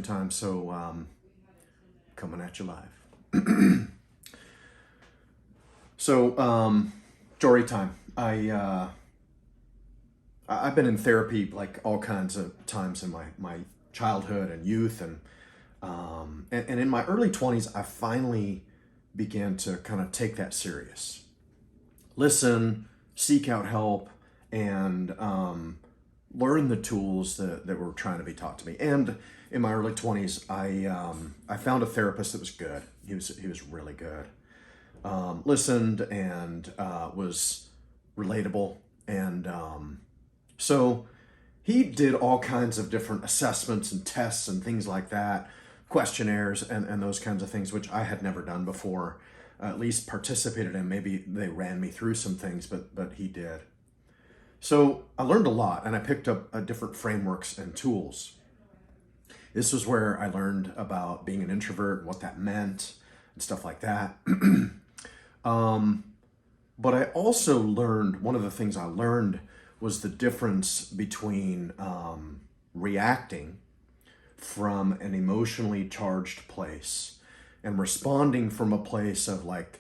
time, so coming at you live. Story time. I've been in therapy like all kinds of times in my childhood and youth, and in my early 20s, I finally began to kind of take that serious. Listen, seek out help, and learn the tools that were trying to be taught to me. And in my early 20s, I found a therapist that was good. He was really good. Listened and was relatable, and so he did all kinds of different assessments and tests and things like that, questionnaires and those kinds of things, which I had never done before, at least participated in. Maybe they ran me through some things, but he did. So I learned a lot, and I picked up different frameworks and tools. This was where I learned about being an introvert and what that meant and stuff like that. But I also learned, one of the things I learned was the difference between reacting from an emotionally charged place and responding from a place of like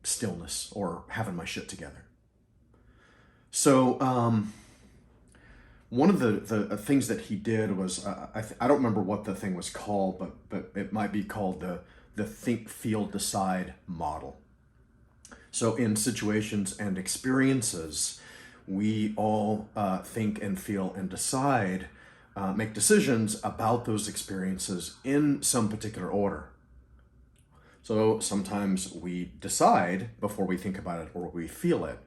stillness or having my shit together. So one of the things that he did was, I don't remember what the thing was called, but it might be called the think, feel, decide model. So in situations and experiences, we all think and feel and decide, make decisions about those experiences in some particular order. So sometimes we decide before we think about it or we feel it.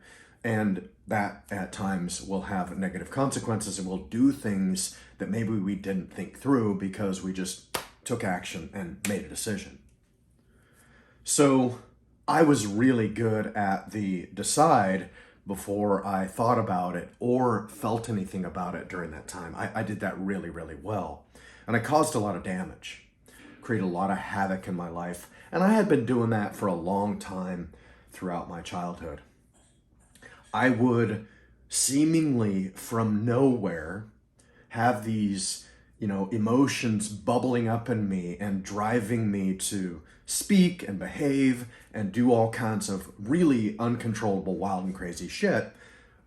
And that at times will have negative consequences, and we'll do things that maybe we didn't think through because we just took action and made a decision. So I was really good at the decide before I thought about it or felt anything about it during that time. I did that really, really well. And I caused a lot of damage, created a lot of havoc in my life. And I had been doing that for a long time throughout my childhood. I would seemingly from nowhere have these, emotions bubbling up in me and driving me to speak and behave and do all kinds of really uncontrollable, wild and crazy shit.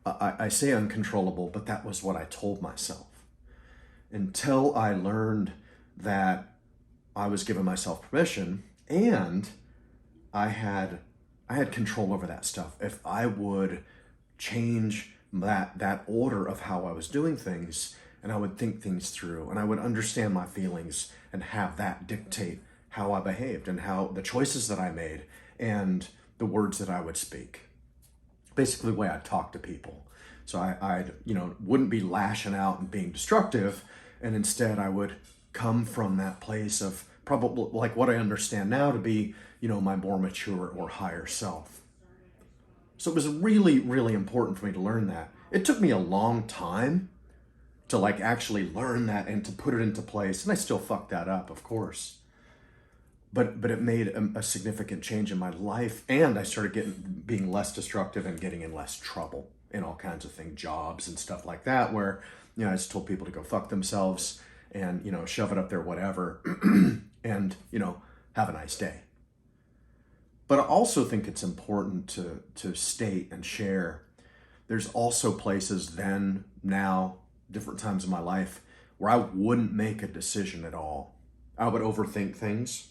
I say uncontrollable, but that was what I told myself. Until I learned that I was giving myself permission and I had control over that stuff. If I would change that order of how I was doing things, and I would think things through, and I would understand my feelings and have that dictate how I behaved and how the choices that I made and the words that I would speak. Basically the way I talk to people. So I wouldn't be lashing out and being destructive, and instead I would come from that place of probably like what I understand now to be, my more mature or higher self. So it was really, really important for me to learn that. It took me a long time to like actually learn that and to put it into place. And I still fucked that up, of course. But it made a significant change in my life. And I started being less destructive and getting in less trouble in all kinds of things, jobs and stuff like that, where, I just told people to go fuck themselves and, shove it up their whatever and, have a nice day. But I also think it's important to state and share. There's also places then, now, different times in my life where I wouldn't make a decision at all. I would overthink things.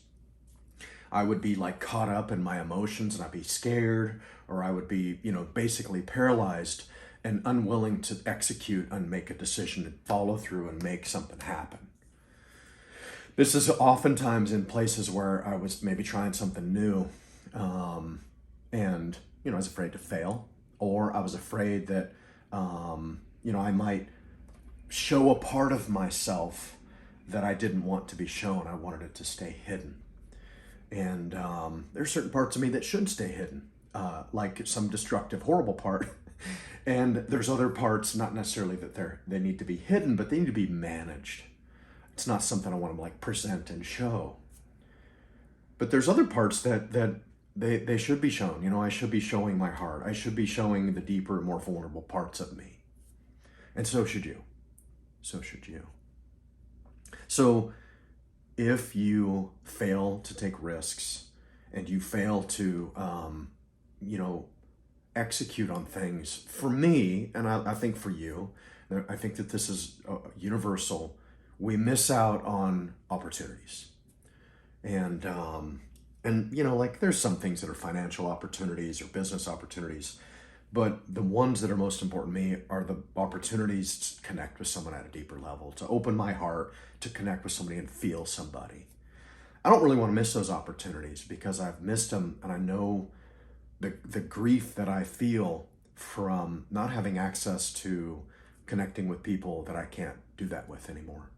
I would be like caught up in my emotions and I'd be scared, or I would be, basically paralyzed and unwilling to execute and make a decision to follow through and make something happen. This is oftentimes in places where I was maybe trying something new. And, I was afraid to fail, or I was afraid that, I might show a part of myself that I didn't want to be shown. I wanted it to stay hidden. And there's certain parts of me that should stay hidden, like some destructive, horrible part. And there's other parts, not necessarily that they need to be hidden, but they need to be managed. It's not something I want to like present and show. But there's other parts that they should be shown. I should be showing my heart. I should be showing the deeper, more vulnerable parts of me. And so should you. So should you. So if you fail to take risks and you fail to, you know, execute on things, for me, and I think for you, I think that this is universal, we miss out on opportunities. And you know, like there's some things that are financial opportunities or business opportunities, but the ones that are most important to me are the opportunities to connect with someone at a deeper level, to open my heart, to connect with somebody and feel somebody. I don't really want to miss those opportunities because I've missed them, and I know the grief that I feel from not having access to connecting with people that I can't do that with anymore.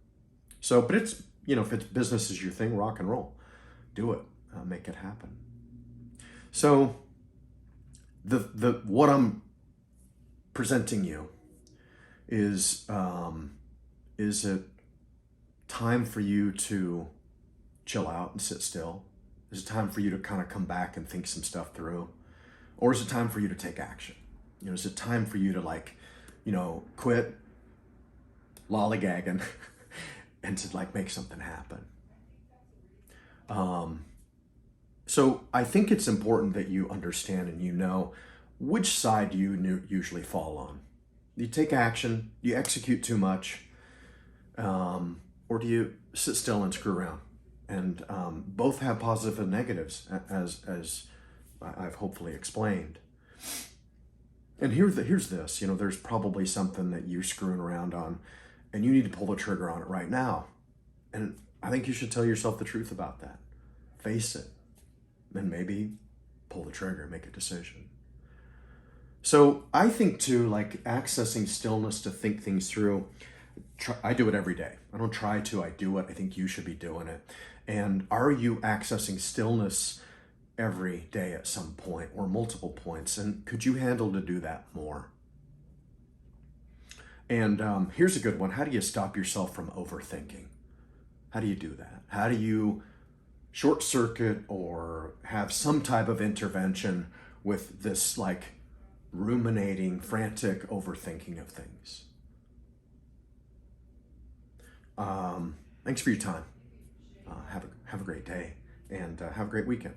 So, but it's, you know, if it's business is your thing, rock and roll, do it, make it happen. So the what I'm presenting you is it time for you to chill out and sit still? Is it time for you to kind of come back and think some stuff through? Or is it time for you to take action? You know, is it time for you to, like, you know, quit lollygagging and to like make something happen? So I think it's important that you understand and you know which side you usually fall on. You take action, you execute too much, or do you sit still and screw around? And both have positive and negatives, as I've hopefully explained. And here's this, you know, there's probably something that you're screwing around on and you need to pull the trigger on it right now. And I think you should tell yourself the truth about that. Face it. And maybe pull the trigger, make a decision. So I think too, like accessing stillness to think things through, I do it every day. I don't try to, I do it. I think you should be doing it. And are you accessing stillness every day at some point or multiple points? And could you handle to do that more? And here's a good one. How do you stop yourself from overthinking? How do you do that? How do you short circuit or have some type of intervention with this like ruminating, frantic overthinking of things? Thanks for your time. Have a great day and have a great weekend.